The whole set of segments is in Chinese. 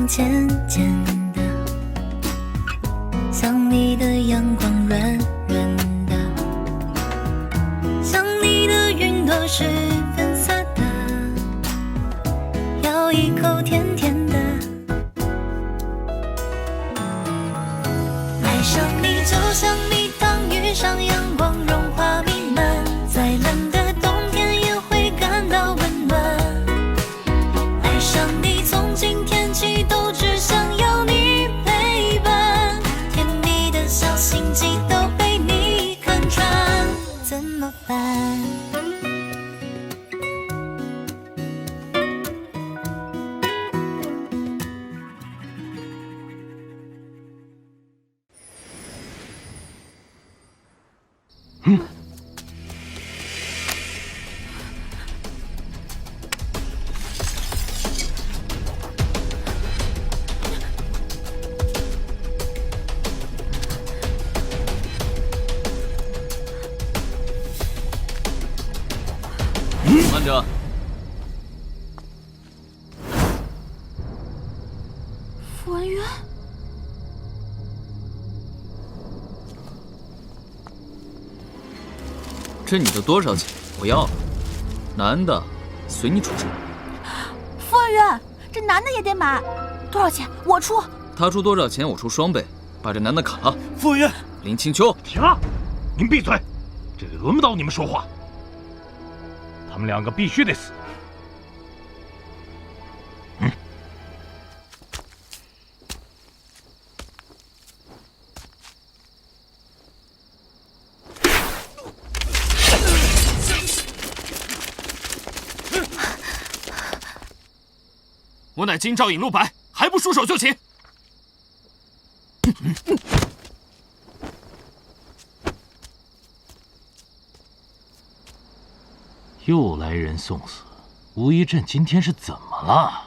渐渐的，像你的阳光软软的，像你的云朵是粉色的，咬一口甜甜的。爱上你就像蜜糖遇上阳光，融化弥漫，再冷的冬天也会感到温暖。爱上你从今天起都只想要你陪伴，甜蜜的小心机都被你看穿，怎么办？慢着！傅文渊，这你的多少钱？我要了。男的，随你出钱。傅文渊，这男的也得买，多少钱？我出。他出多少钱，我出双倍。把这男的砍了。傅文渊，林清秋，停了！您闭嘴，这里轮不到你们说话。他们两个必须得死。我乃京兆尹陆白，还不束手就擒！又来人送死，吴一镇今天是怎么了？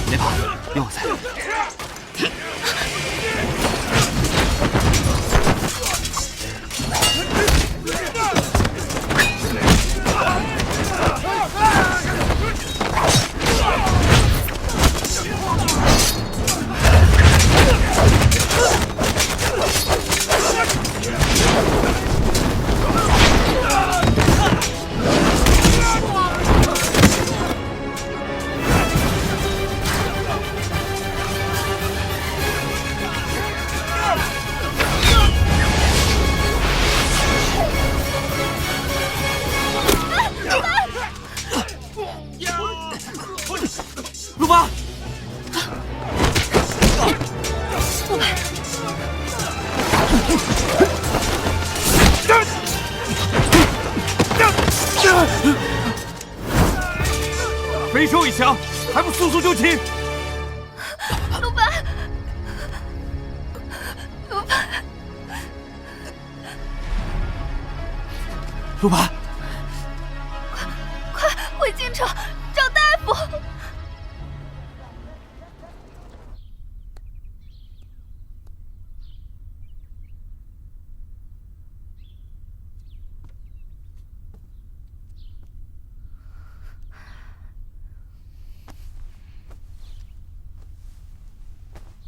别跑，有我在。陆八，陆白，没收一枪，还不速速就擒！陆白，陆白，陆白，快回京城找大夫！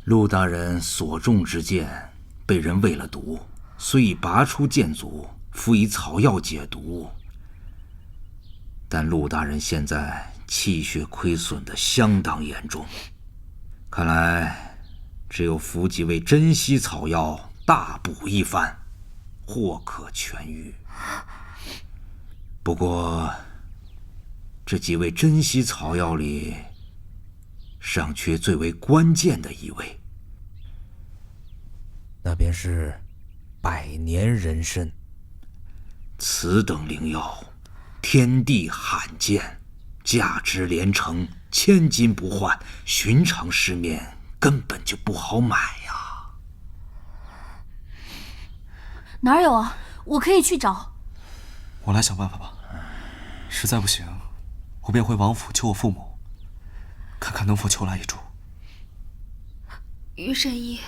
陆大人所中之箭被人喂了毒，虽已拔出箭足，敷以草药解毒，但陆大人现在气血亏损的相当严重，看来只有服几味珍稀草药，大补一番，或可痊愈。不过，这几味珍稀草药里，尚缺最为关键的一味，那便是百年人参。此等灵药，天地罕见，价值连城，千金不换，寻常市面根本就不好买呀。哪儿有啊？我可以去找。我来想办法吧。实在不行，我便回王府求我父母，看看能否求来一株。于神医，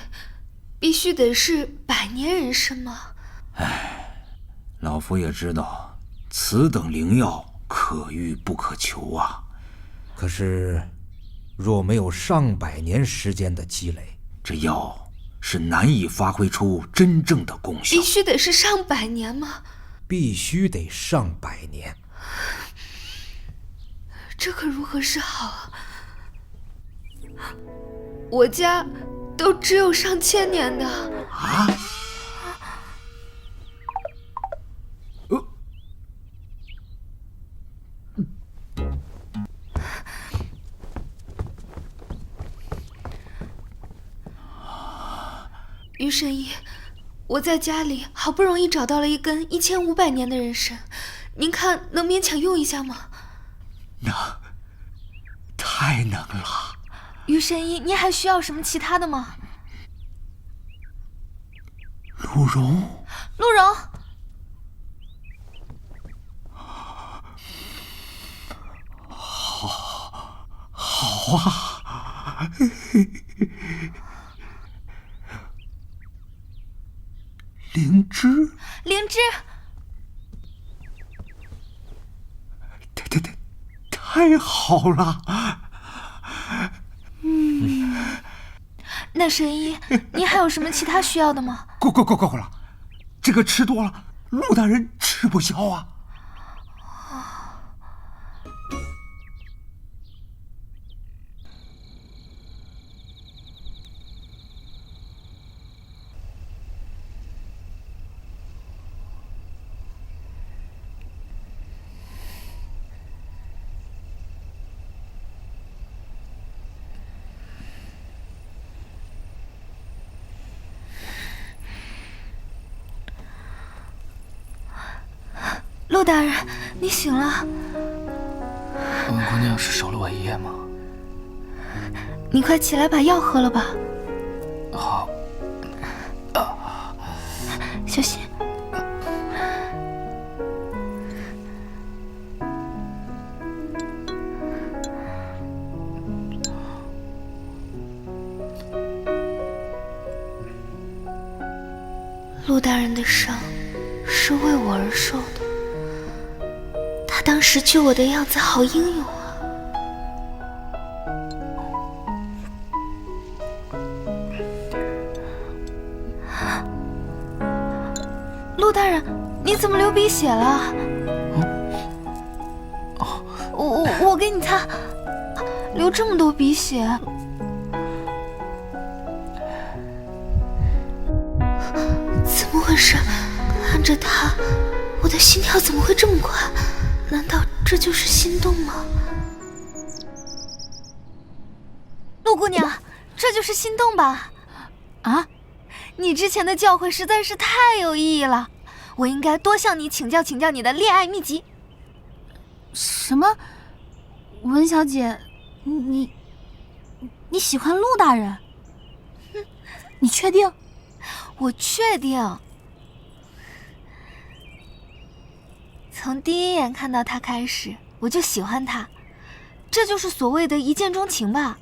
必须得是百年人参吗？老夫也知道，此等灵药可遇不可求啊。可是，若没有上百年时间的积累，这药是难以发挥出真正的功效。必须得是上百年吗？必须得上百年。这可如何是好啊？我家都只有上千年的啊！于神医，我在家里好不容易找到了一根1500年的人参，您看能勉强用一下吗？能，太能了。于神医，您还需要什么其他的吗？鹿茸，鹿茸，好啊。灵芝，灵芝，太好了。那神医，您还有什么其他需要的吗？够了，这个吃多了，陆大人吃不消啊。陆大人，你醒了。温姑娘是守了我一夜吗？你快起来把药喝了吧。好。小心。陆大人的伤是为我而受的，他当时救我的样子好英勇啊！陆大人，你怎么流鼻血了？我给你擦，流这么多鼻血。怎么回事？看着他，我的心跳怎么会这么快？难道这就是心动吗？陆姑娘，这就是心动吧？啊，你之前的教诲实在是太有意义了，我应该多向你请教请教你的恋爱秘籍。什么？文小姐，你喜欢陆大人？你确定？我确定。从第一眼看到他开始，我就喜欢他，这就是所谓的一见钟情吧。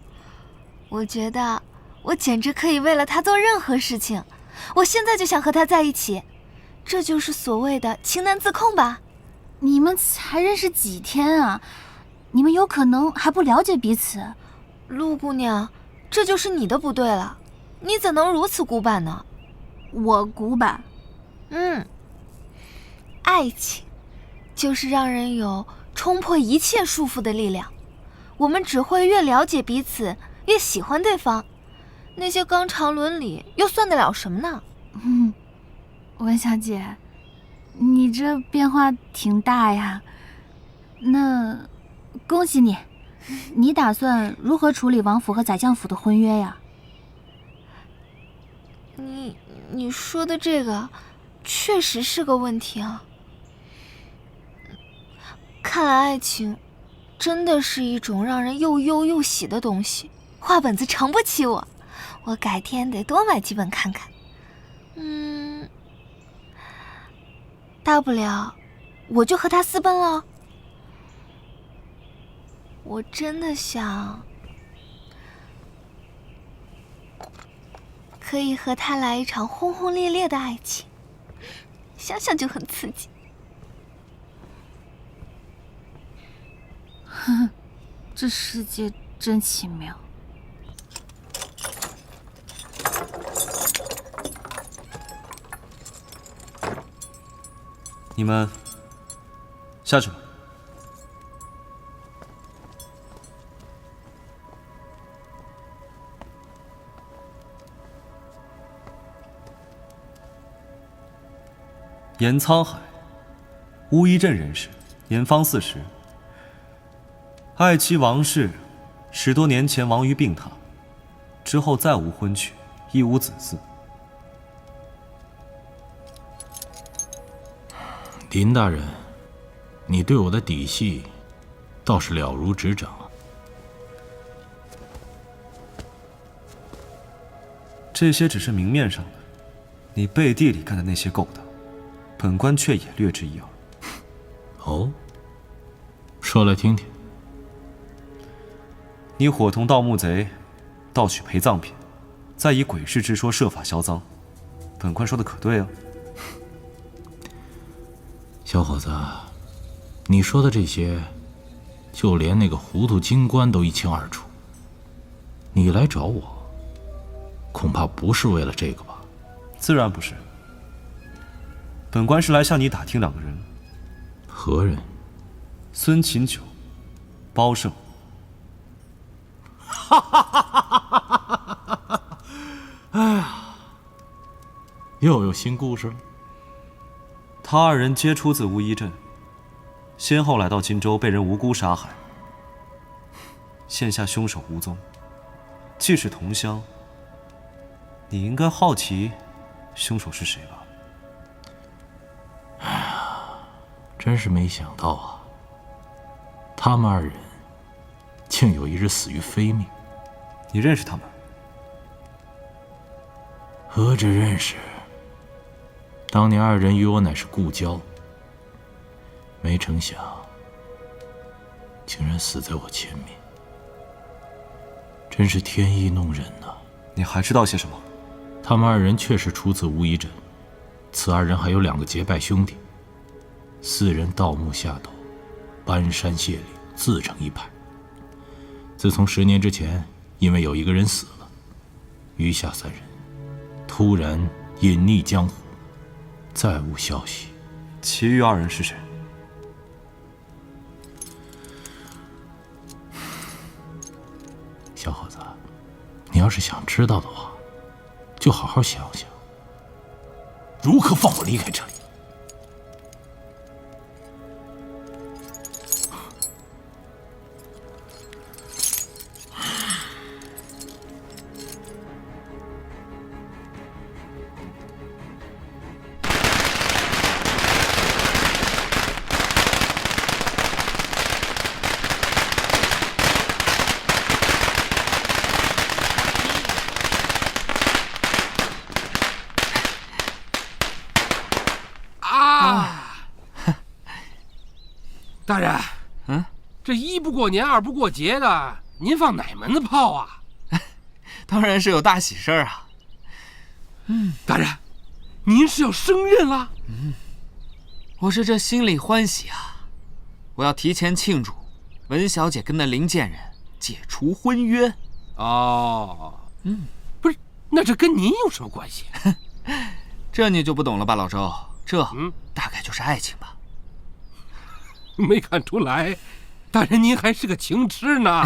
我觉得我简直可以为了他做任何事情，我现在就想和他在一起，这就是所谓的情难自控吧。你们才认识几天啊？你们有可能还不了解彼此。陆姑娘，这就是你的不对了，你怎能如此古板呢？我古板？爱情就是让人有冲破一切束缚的力量，我们只会越了解彼此，越喜欢对方，那些纲常伦理又算得了什么呢？文小姐，你这变化挺大呀。那恭喜你，你打算如何处理王府和宰相府的婚约呀？你说的这个确实是个问题啊。看来爱情真的是一种让人又忧又喜的东西，画本子撑不起我，我改天得多买几本看看。大不了我就和他私奔了。我真的想可以和他来一场轰轰烈烈的爱情，想想就很刺激。这世界真奇妙。你们下去吧。严沧海，乌衣镇人士，年方40，爱妻王氏10多年前亡于病榻，之后再无婚娶，亦无子嗣。林大人，你对我的底细倒是了如指掌。这些只是明面上的，你背地里干的那些勾当，本官却也略知一二。哦，说来听听。你伙同盗墓贼，盗取陪葬品，再以鬼市之说设法销赃，本官说的可对啊？小伙子，你说的这些，就连那个糊涂京官都一清二楚。你来找我，恐怕不是为了这个吧？自然不是。本官是来向你打听2个人。何人？孙琴九、包胜。哎呀，又有新故事了。他2人皆出自乌衣镇，先后来到荆州，被人无辜杀害。现下凶手无踪，既是同乡，你应该好奇凶手是谁吧？哎呀，真是没想到啊！他们2人竟有一日死于非命。你认识他们？何止认识，当年2人与我乃是故交，没成想竟然死在我前面，真是天意弄人呐！你还知道些什么？他们2人确实出自乌衣镇，此2人还有2个结拜兄弟，4人盗墓下斗，搬山卸岭，自成一派。自从10年之前，因为有一个人死了，余下3人突然隐匿江湖，再无消息。其余2人是谁？小伙子，你要是想知道的话，就好好想想，如何放我离开这里。大人，这1不过年2不过节的，您放哪门子炮啊？当然是有大喜事儿啊。大人，您是要升任了？我是这心里欢喜啊！我要提前庆祝文小姐跟那林贱人解除婚约。哦，不是，那这跟您有什么关系？这你就不懂了吧，老周？这大概就是爱情吧。没看出来，大人您还是个情痴呢。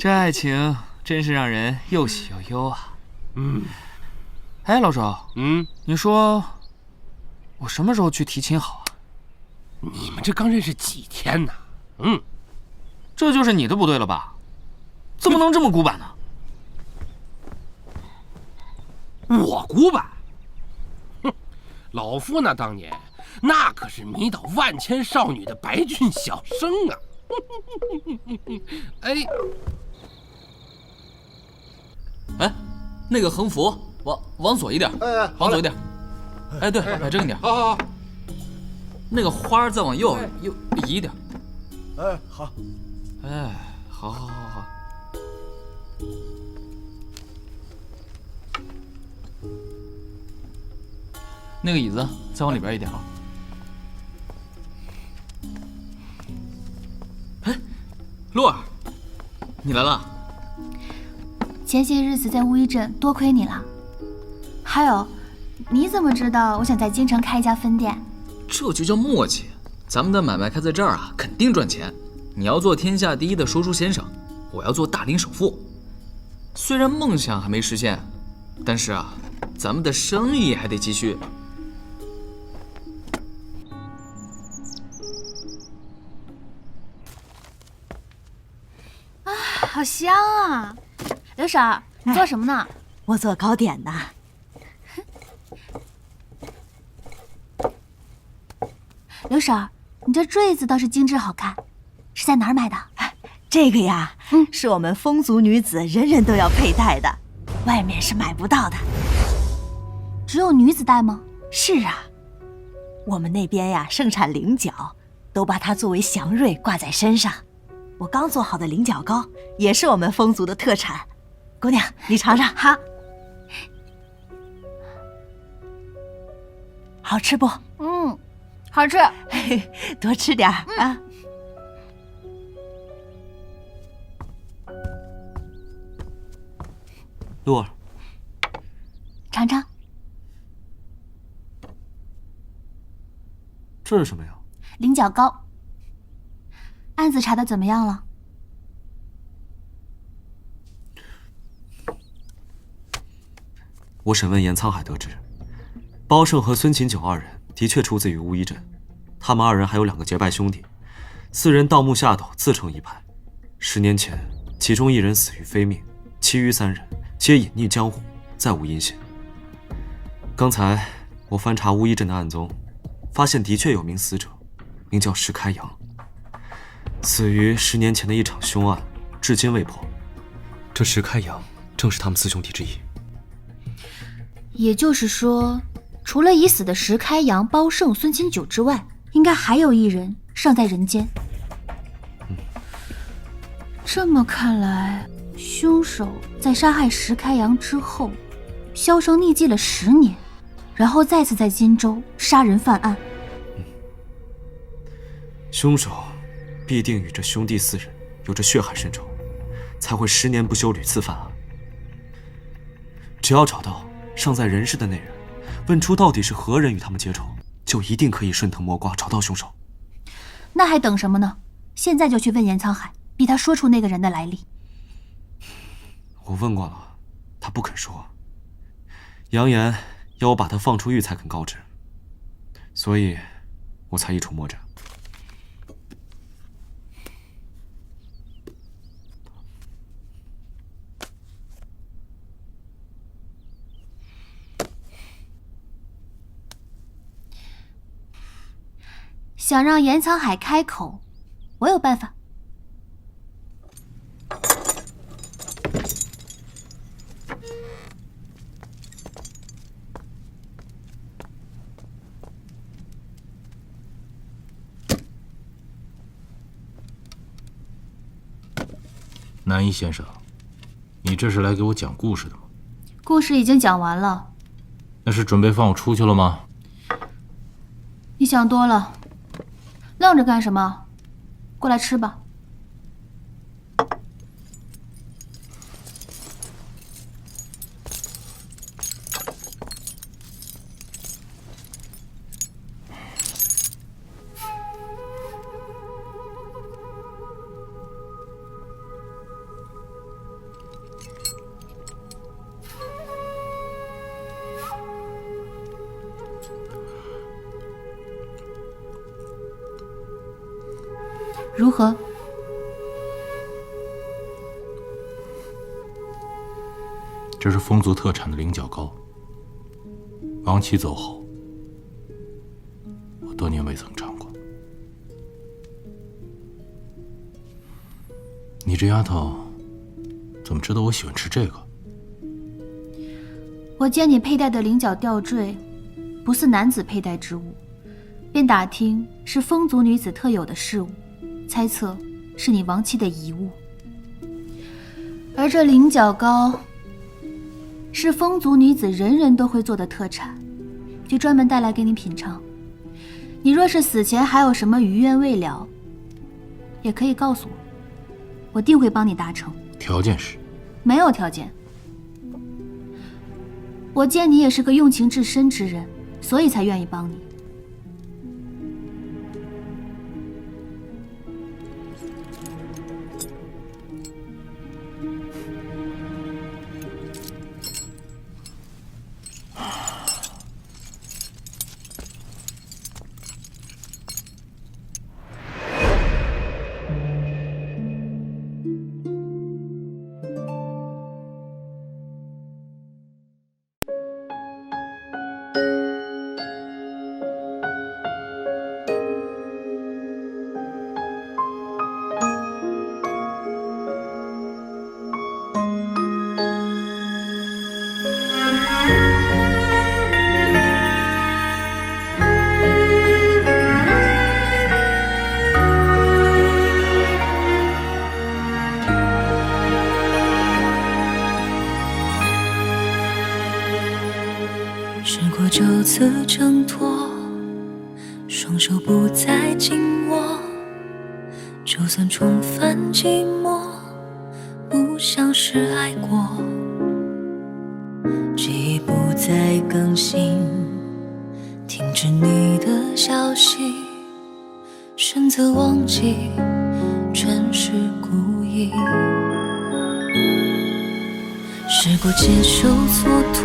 这爱情真是让人又喜又忧啊。哎，老周，你说我什么时候去提亲好啊？你们这刚认识几天呢？这就是你的不对了吧？怎么能这么古板呢？我古板？哼，老夫那当年那可是迷倒万千少女的白俊小生啊！哎，那个横幅往左一点，往左一点。哎，对，摆正一点。好。那个花再往右移一点。好。哎，好。那个椅子再往里边一点啊。哎，洛儿，你来了。前些日子在乌衣镇多亏你了。还有，你怎么知道我想在京城开一家分店？这就叫默契。咱们的买卖开在这儿啊，肯定赚钱。你要做天下第一的说书先生，我要做大龄首富。虽然梦想还没实现，但是啊，咱们的生意还得继续。啊，好香啊！刘婶，你做什么呢？我做糕点呢。刘婶，你这坠子倒是精致好看，是在哪儿买的？这个呀，是我们风族女子人人都要佩戴的，外面是买不到的。只有女子戴吗？是啊，我们那边呀盛产菱角，都把它作为祥瑞挂在身上。我刚做好的菱角糕也是我们风族的特产，姑娘你尝尝。好。好吃不？好吃。多吃点啊。洛儿，尝尝。这是什么呀？菱角糕。案子查的怎么样了？我审问严沧海得知，包胜和孙琴九二人的确出自于乌衣镇，他们二人还有2个结拜兄弟，4人盗墓下斗，自成一派。10年前，其中1人死于非命，其余3人皆隐匿江湖，再无音信。刚才我翻查乌衣镇的案宗，发现的确有名死者，名叫石开阳，死于10年前的一场凶案，至今未破。这石开阳正是他们4兄弟之一。也就是说，除了已死的石开阳、包胜、孙清九之外，应该还有1人尚在人间。这么看来，凶手在杀害石开阳之后，销声匿迹了10年，然后再次在荆州杀人犯案。凶手必定与这兄弟4人有着血海深仇，才会10年不休屡次犯案。只要找到尚在人世的那人，问出到底是何人与他们结仇，就一定可以顺藤摸瓜找到凶手。那还等什么呢？现在就去问严沧海，逼他说出那个人的来历。我问过了，他不肯说，扬言要我把他放出狱才肯告知，所以我才一筹莫展。想让严沧海开口，我有办法。南一先生，你这是来给我讲故事的吗？故事已经讲完了。那是准备放我出去了吗？你想多了，愣着干什么？过来吃吧。如何？这是风族特产的菱角糕。王琦走后，我多年未曾尝过。你这丫头，怎么知道我喜欢吃这个？我见你佩戴的菱角吊坠，不似男子佩戴之物，便打听是风族女子特有的事物，猜测是你亡妻的遗物。而这菱角糕，是风族女子人人都会做的特产，就专门带来给你品尝。你若是死前还有什么余愿未了，也可以告诉我，我定会帮你达成。条件是？没有条件。我见你也是个用情至深之人，所以才愿意帮你。试过9次挣脱，双手不再紧握，就算重返寂寞，不像是爱过。记忆不再更新，停止你的消息，选择忘记，全是故意。试过接受蹉跎，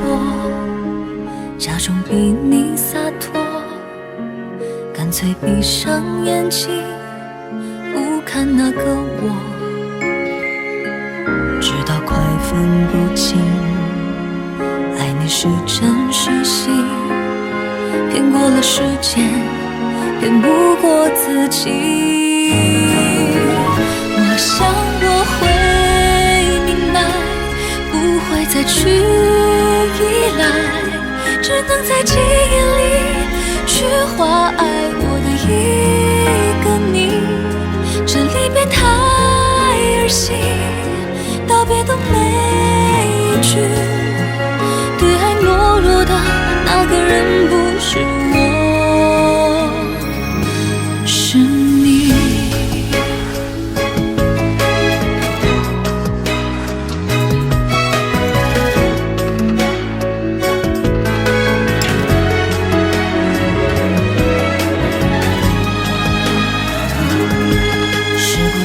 假装比你洒脱，干脆闭上眼睛，不看那个我，直到快分不清，爱你是真是戏，骗过了时间，骗不过自己。我想我会明白，不会再去依赖，只能在记忆里去画爱我的一个你。这离别太儿戏，道别的每一句，对爱懦弱的那个人不是我，是你。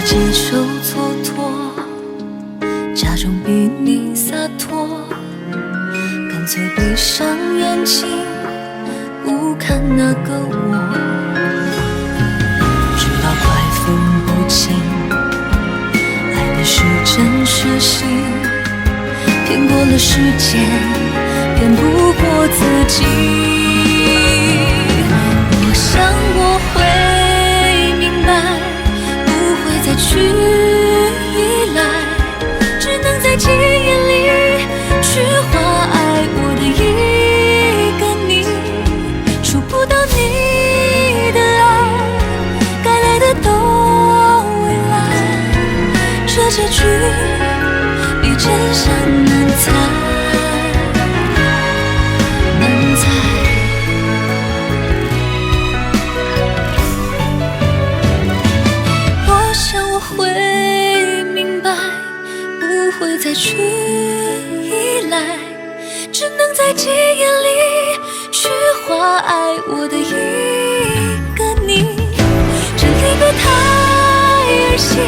接受蹉跎，假装比你洒脱，干脆闭上眼睛，不看那个我，直到快分不清，爱你是真是戏，骗过了时间，骗不过自己。我想我会明白，再去依赖，只能在记忆里去画爱我的一个你。触不到你的爱，该来的都未来，这结局比真相难猜，难猜。会明白，不会再去依赖，只能在记忆里去画爱我的一个你。这离别太儿戏，